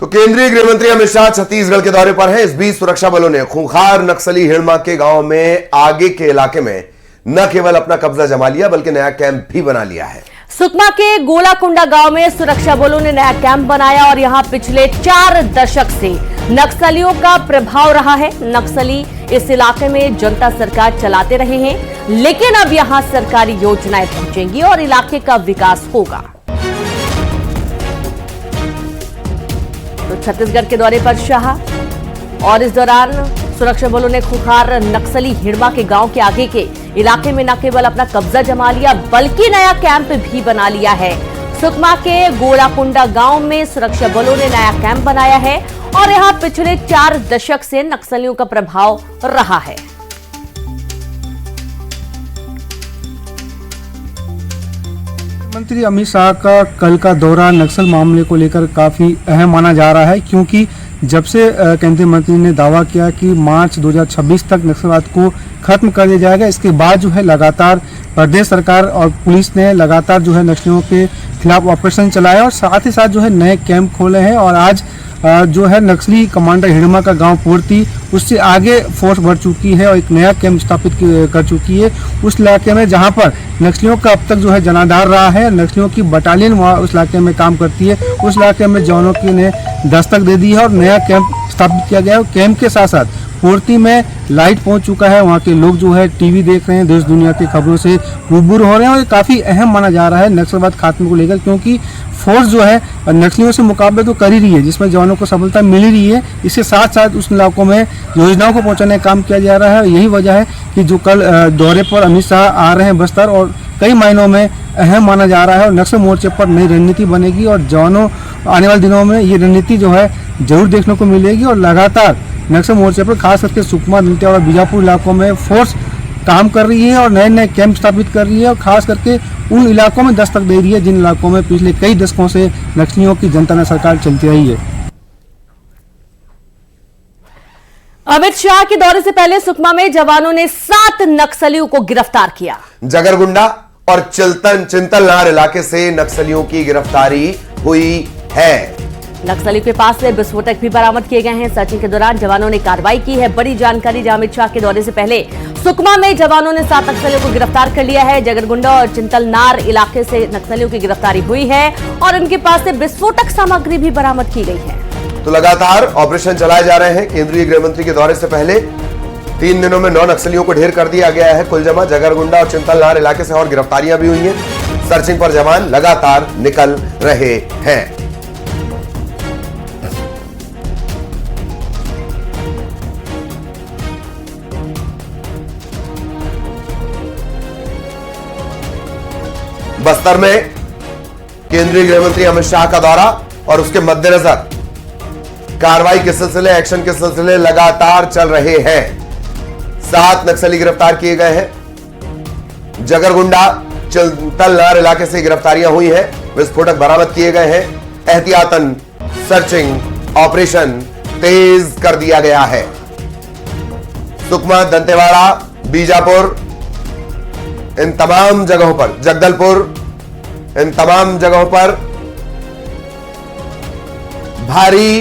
तो केंद्रीय गृह मंत्री अमित शाह छत्तीसगढ़ के दौरे पर हैं। इस बीच सुरक्षा बलों ने खूंखार नक्सली हिड़मा के गांव में आगे के इलाके में न केवल अपना कब्जा जमा लिया बल्कि नया कैंप भी बना लिया है। सुकमा के गोलाकुंडा गांव में सुरक्षा बलों ने नया कैंप बनाया और यहां पिछले 4 दशक से नक्सलियों का प्रभाव रहा है। नक्सली इस इलाके में जनता सरकार चलाते रहे हैं, लेकिन अब यहां सरकारी योजनाएं पहुंचेंगी और इलाके का विकास होगा। तो छत्तीसगढ़ के दौरे पर शाह और इस दौरान सुरक्षा बलों ने खूंखार नक्सली हिड़मा के गांव के आगे के इलाके में न केवल अपना कब्जा जमा लिया बल्कि नया कैंप भी बना लिया है। सुकमा के गोलाकुंडा गांव में सुरक्षा बलों ने नया कैंप बनाया है और यहां पिछले 4 दशक से नक्सलियों का प्रभाव रहा है। मंत्री अमित शाह का कल का दौरा नक्सल मामले को लेकर काफी अहम माना जा रहा है, क्योंकि जब से केंद्रीय मंत्री ने दावा किया कि मार्च 2026 तक नक्सलवाद को खत्म कर दिया जाएगा, इसके बाद जो है लगातार प्रदेश सरकार और पुलिस ने लगातार जो है नक्सलियों के खिलाफ ऑपरेशन चलाया और साथ ही साथ जो है नए कैंप खोले हैं। और आज जो है नक्सली कमांडर हिड़मा का गांव पूर्ति उससे आगे फोर्स बढ़ चुकी है और एक नया कैंप स्थापित कर चुकी है उस इलाके में, जहां पर नक्सलियों का अब तक जो है जनाधार रहा है। नक्सलियों की बटालियन वहाँ उस इलाके में काम करती है। उस इलाके में जवानों की ने दस्तक दे दी है और नया कैंप स्थापित किया गया है। कैंप के साथ साथ पूर्ति में लाइट पहुंच चुका है। वहाँ के लोग जो है टीवी देख रहे हैं, देश दुनिया की खबरों से रूबरू हो रहे हैं और ये काफ़ी अहम माना जा रहा है नक्सलवाद खात्मे को लेकर, क्योंकि फोर्स जो है नक्सलियों से मुकाबले तो कर ही रही है, जिसमें जवानों को सफलता मिल ही रही है। इसके साथ साथ उस इलाकों में योजनाओं को पहुंचाने का काम किया जा रहा है। यही वजह है कि जो कल दौरे पर अमित शाह आ रहे हैं बस्तर, और कई मायनों में अहम माना जा रहा है और नक्सल मोर्चे पर नई रणनीति बनेगी और जवानों आने वाले दिनों में ये रणनीति जो है जरूर देखने को मिलेगी। और लगातार नक्सल मोर्चे पर खास करके सुकमा, दंतेवाड़ा, बीजापुर इलाकों में फोर्स काम कर रही है और नए नए कैंप स्थापित कर रही है और खास करके उन इलाकों में दस्तक दे रही है जिन इलाकों में पिछले कई दशकों से नक्सलियों की जनता ने सरकार चलती रही है। अमित शाह के दौरे से पहले सुकमा में जवानों ने 7 नक्सलियों को गिरफ्तार किया। जगरगुंडा और चिंतलनार इलाके से नक्सलियों की गिरफ्तारी हुई है। नक्सलियों के पास से विस्फोटक भी बरामद किए गए हैं। सर्चिंग के दौरान जवानों ने कार्रवाई की है। बड़ी जानकारी, अमित शाह के दौरे से पहले सुकमा में जवानों ने 7 नक्सलियों को गिरफ्तार कर लिया है। जगरगुंडा और चिंतलनार इलाके से नक्सलियों की गिरफ्तारी हुई है और उनके पास से विस्फोटक सामग्री भी बरामद की गई है। तो लगातार ऑपरेशन चलाए जा रहे हैं। केंद्रीय गृह मंत्री के दौरे से पहले 3 दिनों में 9 नक्सलियों को ढेर कर दिया गया है। कुलजमा, जगरगुंडा और चिंतलनार इलाके से और गिरफ्तारियां भी हुई हैं। सर्चिंग पर जवान लगातार निकल रहे हैं। बस्तर में केंद्रीय गृह मंत्री अमित शाह का दौरा और उसके मद्देनजर कार्रवाई के सिलसिले, एक्शन के सिलसिले लगातार चल रहे हैं। 7 नक्सली गिरफ्तार किए गए हैं। जगरगुंडा, चिंतलनार इलाके से गिरफ्तारियां हुई हैं, विस्फोटक बरामद किए गए हैं। एहतियातन सर्चिंग ऑपरेशन तेज कर दिया गया है। सुकमा, दंतेवाड़ा, बीजापुर, इन तमाम जगहों पर, जगदलपुर, इन तमाम जगहों पर भारी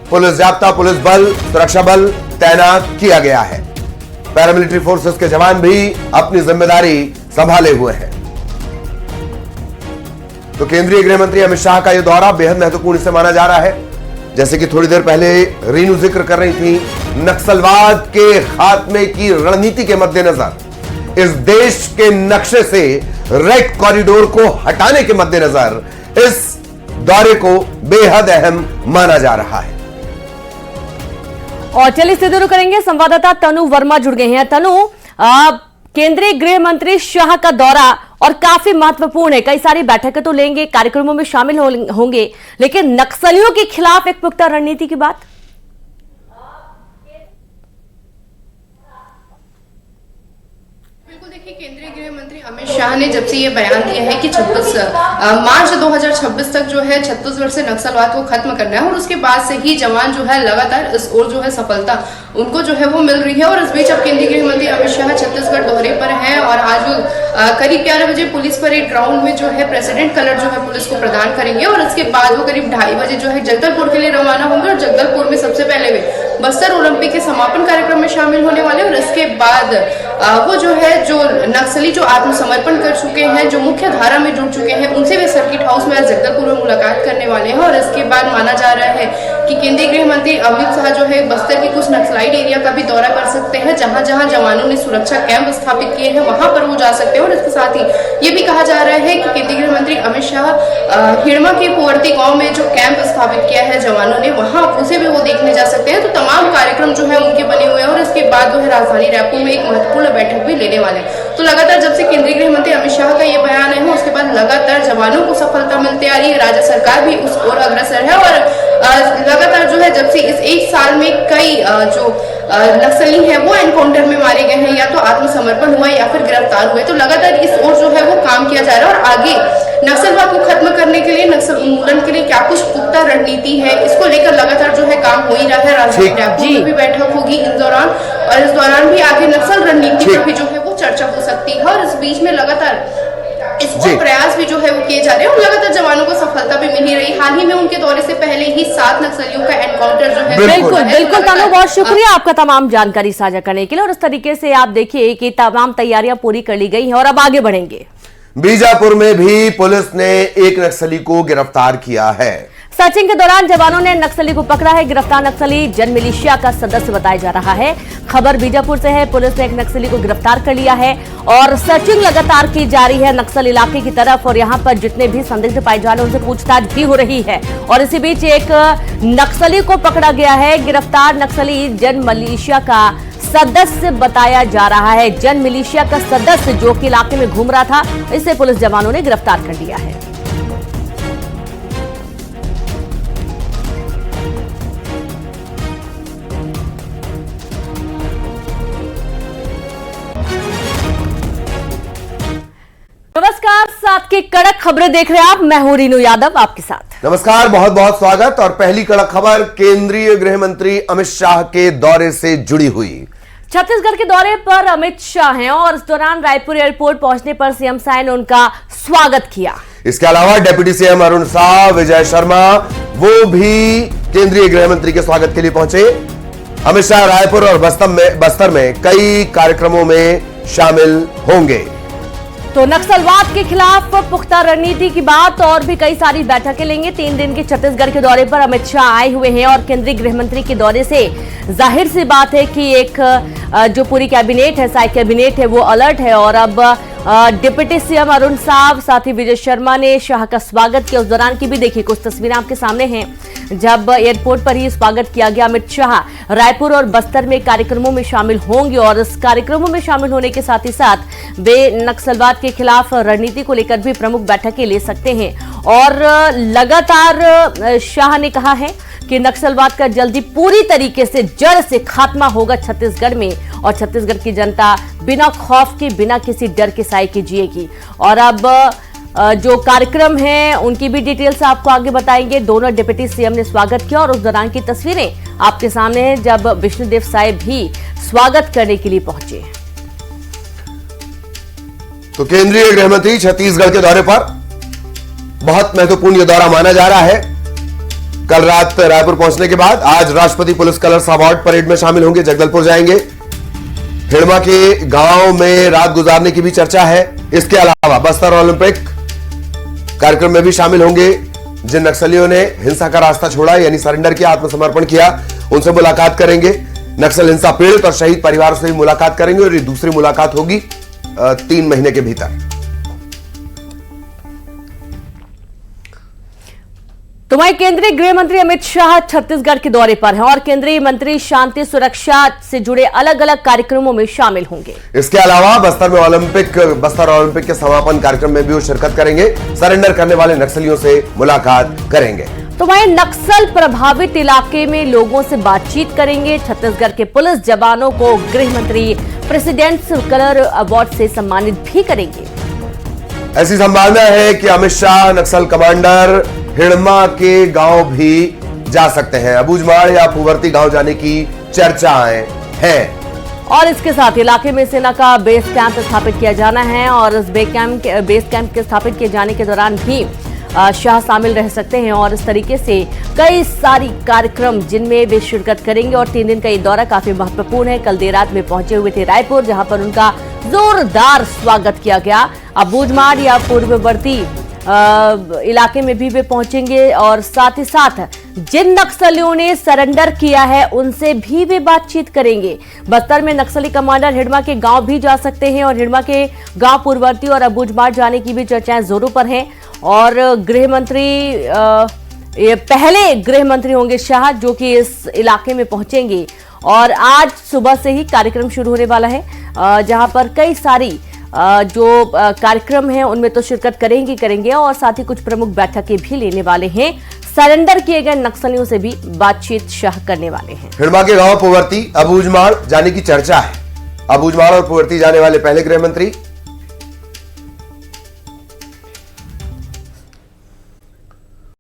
पुलिस जाब्ता, पुलिस बल, सुरक्षा बल तैनात किया गया है। पैरामिलिट्री फोर्सेस के जवान भी अपनी जिम्मेदारी संभाले हुए हैं। तो केंद्रीय गृह मंत्री अमित शाह का यह दौरा बेहद महत्वपूर्ण इसे माना जा रहा है। जैसे कि थोड़ी देर पहले रीनू जिक्र कर रही थी, नक्सलवाद के खात्मे की रणनीति के मद्देनजर, इस देश के नक्शे से रेड कॉरिडोर को हटाने के मद्देनजर इस दौरे को बेहद अहम माना जा रहा है। और चलिए सीधे रुक करेंगे, संवाददाता तनु वर्मा जुड़ गए हैं। तनु, केंद्रीय गृह मंत्री शाह का दौरा और काफी महत्वपूर्ण है, कई सारी बैठकें तो लेंगे, कार्यक्रमों में शामिल होंगे, लेकिन नक्सलियों के खिलाफ एक पुख्ता रणनीति की बात। बिल्कुल देखिए, केंद्रीय गृह मंत्री अमित शाह ने जब से ये बयान दिया है कि मार्च 2026 तक जो है छत्तीसगढ़ से नक्सलवाद को खत्म करना है, और उसके बाद से ही जवान जो है लगातार इस ओर जो है सफलता उनको जो है वो मिल रही है। और इस बीच अब केंद्रीय गृह मंत्री अमित शाह छत्तीसगढ़ दौरे पर हैं और आज करीब 11 बजे पुलिस परेड ग्राउंड में जो है प्रेसिडेंट कलर जो है पुलिस को प्रदान करेंगे, और इसके बाद वो करीब 2:30 बजे जो है जगदलपुर के लिए रवाना होंगे, और जगदलपुर में सबसे पहले वे बस्तर ओलंपिक के समापन कार्यक्रम में शामिल होने वाले, और इसके बाद वो जो है जो नक्सली जो आत्मसमर्पण कर चुके हैं, जो मुख्य धारा में जुड़ चुके हैं, उनसे वे सर्किट हाउस में आज जगदलपुर में मुलाकात करने वाले हैं। और इसके बाद माना जा रहा है कि केंद्रीय गृह मंत्री अमित शाह जो है बस्तर के कुछ नक्सलाइट एरिया का भी दौरा कर सकते हैं, जहां जहां जवानों ने सुरक्षा कैंप स्थापित किए हैं वहां पर वो जा सकते हैं। और इसके साथ ही ये भी कहा जा रहा है कि केंद्रीय गृह मंत्री अमित शाह हिड़मा के पुअर्ती गांव में जो कैंप स्थापित किया है जवानों ने, वहां उसे भी वो देखने जा सकते हैं। तो तमाम कार्यक्रम जो है उनके बने हुए हैं, और इसके बाद जो है राजधानी रायपुर में एक महत्वपूर्ण बैठक भी लेने वाले। तो लगातार जब से केंद्रीय गृह मंत्री अमित शाह का ये बयान है, उसके बाद लगातार जवानों को सफलता मिलती आ रही है, राज्य सरकार भी उस ओर अग्रसर है, और लगातार जो है जब से इस एक साल में कई जो नक्सली हैं वो एनकाउंटर में मारे गए हैं, या तो आत्मसमर्पण हुआ या फिर गिरफ्तार हुए। तो लगातार इस ओर जो है वो काम किया जा रहा है, और आगे नक्सलवाद को खत्म करने के लिए, नक्सल उन्मूलन के लिए क्या कुछ पुख्ता रणनीति है, इसको लेकर लगातार जो है काम हो ही रहा है। राजधानी रायपुर में भी बैठक होगी इस दौरान, और इस दौरान भी आगे नक्सल रणनीति पर भी जो है वो चर्चा हो सकती है। और इस बीच में लगातार इस प्रयास भी जो है वो किए जा रहे हैं, और लगातार जवानों को सफलता भी मिल ही रही। हाल ही में उनके दौरे से पहले ही 7 नक्सलियों का एनकाउंटर जो है बिल्कुल तानू, बहुत शुक्रिया आपका तमाम जानकारी साझा करने के लिए। और इस तरीके से आप देखिए कि तमाम तैयारियां पूरी कर ली गई हैं और अब आगे बढ़ेंगे। बीजापुर में भी पुलिस ने एक नक्सली को गिरफ्तार किया है। सर्चिंग के दौरान जवानों ने नक्सली को पकड़ा है। गिरफ्तार नक्सली जन मिलिशिया का सदस्य बताया जा रहा है। खबर बीजापुर से है। पुलिस ने एक नक्सली को गिरफ्तार कर लिया है और सर्चिंग लगातार की जा रही है नक्सल इलाके की तरफ, और यहां पर जितने भी संदिग्ध पाए जा रहे हैं उनसे पूछताछ भी हो रही है। और इसी बीच एक नक्सली को पकड़ा गया है। गिरफ्तार नक्सली जन मिलिशिया का सदस्य बताया जा रहा है। जन मिलिशिया का सदस्य जो कि इलाके में घूम रहा था, इसे पुलिस जवानों ने गिरफ्तार कर लिया है। नमस्कार, साथ की कड़क खबरें देख रहे हैं आप। मैं हूं रीनू यादव आपके साथ। नमस्कार, बहुत बहुत स्वागत। और पहली कड़क खबर केंद्रीय गृह मंत्री अमित शाह के दौरे से जुड़ी हुई। छत्तीसगढ़ के दौरे पर अमित शाह हैं और इस दौरान रायपुर एयरपोर्ट पहुंचने पर सीएम साय ने उनका स्वागत किया। इसके अलावा डिप्टी सीएम अरुण साह, विजय शर्मा, वो भी केंद्रीय गृह मंत्री के स्वागत के लिए पहुंचे। अमित शाह रायपुर और बस्तर में कई कार्यक्रमों में शामिल होंगे। तो नक्सलवाद के खिलाफ पुख्ता रणनीति की बात और भी कई सारी बैठकें लेंगे। 3 दिन के छत्तीसगढ़ के दौरे पर अमित शाह आए हुए हैं और केंद्रीय गृह मंत्री के दौरे से जाहिर सी बात है कि एक जो पूरी कैबिनेट है, साय कैबिनेट है, वो अलर्ट है। और अब डिप्टी सीएम अरुण साह, साथ ही विजय शर्मा ने शाह का स्वागत किया। उस दौरान की भी देखिए कुछ तस्वीरें आपके सामने हैं, जब एयरपोर्ट पर ही स्वागत किया गया। अमित शाह रायपुर और बस्तर में कार्यक्रमों में शामिल होंगे और इस कार्यक्रमों में शामिल होने के साथ ही साथ वे नक्सलवाद के खिलाफ रणनीति को लेकर भी प्रमुख बैठकें ले सकते हैं। और लगातार शाह ने कहा है कि नक्सलवाद का जल्दी पूरी तरीके से जड़ से खात्मा होगा छत्तीसगढ़ में, और छत्तीसगढ़ की जनता बिना खौफ के, बिना किसी डर के साए के जिएगी। और अब जो कार्यक्रम हैं उनकी भी डिटेल्स आपको आगे बताएंगे। दोनों डिप्टी सीएम ने स्वागत किया और उस दौरान की तस्वीरें आपके सामने हैं, जब विष्णुदेव साय भी स्वागत करने के लिए पहुंचे। तो केंद्रीय गृह मंत्री छत्तीसगढ़ के दौरे पर बहुत महत्वपूर्ण यह दौरा माना जा रहा है। कल रात रायपुर पहुंचने के बाद आज राष्ट्रपति पुलिस कलर्स अवार्ड परेड में शामिल होंगे, जगदलपुर जाएंगे। हिड़मा के गांव में रात गुजारने की भी चर्चा है। इसके अलावा बस्तर ओलंपिक कार्यक्रम में भी शामिल होंगे। जिन नक्सलियों ने हिंसा का रास्ता छोड़ा यानी सरेंडर किया, आत्मसमर्पण किया, उनसे मुलाकात करेंगे। नक्सल हिंसा पीड़ित और शहीद परिवार से भी मुलाकात करेंगे और ये दूसरी मुलाकात होगी 3 महीने के भीतर। तो वहीं केंद्रीय गृह मंत्री अमित शाह छत्तीसगढ़ के दौरे पर हैं और केंद्रीय मंत्री शांति सुरक्षा से जुड़े अलग अलग कार्यक्रमों में शामिल होंगे। इसके अलावा बस्तर ओलंपिक के समापन कार्यक्रम में भी वो शिरकत करेंगे। सरेंडर करने वाले नक्सलियों से मुलाकात करेंगे। तो वहीं नक्सल प्रभावित इलाके में लोगों से बातचीत करेंगे। छत्तीसगढ़ के पुलिस जवानों को गृह मंत्री प्रेसिडेंट्स कलर अवार्ड से सम्मानित भी करेंगे। ऐसी संभावना है कि अमित शाह नक्सल कमांडर हिड़मा के गांव भी जा सकते हैं। अबूझमाड़ या पुवर्ती गांव जाने की चर्चाएं हैं। और इसके साथ इलाके में सेना का बेस कैंप स्थापित किया जाना है और इस बेस कैंप के स्थापित किए जाने के दौरान भी शाह शामिल रह सकते हैं और इस तरीके से कई सारी कार्यक्रम जिनमें वे शिरकत करेंगे। और 3 दिन का ये दौरा काफी महत्वपूर्ण है। कल देर रात में पहुंचे हुए थे रायपुर, जहां पर उनका जोरदार स्वागत किया गया। अबूझमाड़ या पूर्ववर्ती इलाके में भी वे पहुंचेंगे और साथ ही साथ जिन नक्सलियों ने सरेंडर किया है उनसे भी वे बातचीत करेंगे। बस्तर में नक्सली कमांडर हिड़मा के गांव भी जा सकते हैं और हिड़मा के गांव पूर्ववर्ती और अबूझमाड़ जाने की भी चर्चाएं जोरों पर हैं। और गृह मंत्री ये पहले गृह मंत्री होंगे शाह, जो कि इस इलाके में पहुंचेंगे और आज सुबह से ही कार्यक्रम शुरू होने वाला है, जहां पर कई सारी जो कार्यक्रम हैं उनमें तो शिरकत करेंगे और साथ ही कुछ प्रमुख बैठकें भी लेने वाले हैं। सरेंडर किए गए नक्सलियों से भी बातचीत शाह करने वाले हैं। हिड़मा के गांव पुवर्ती अबूझमाड़ जाने की चर्चा है। अबूझमाड़ और पुवर्ती जाने वाले पहले गृह मंत्री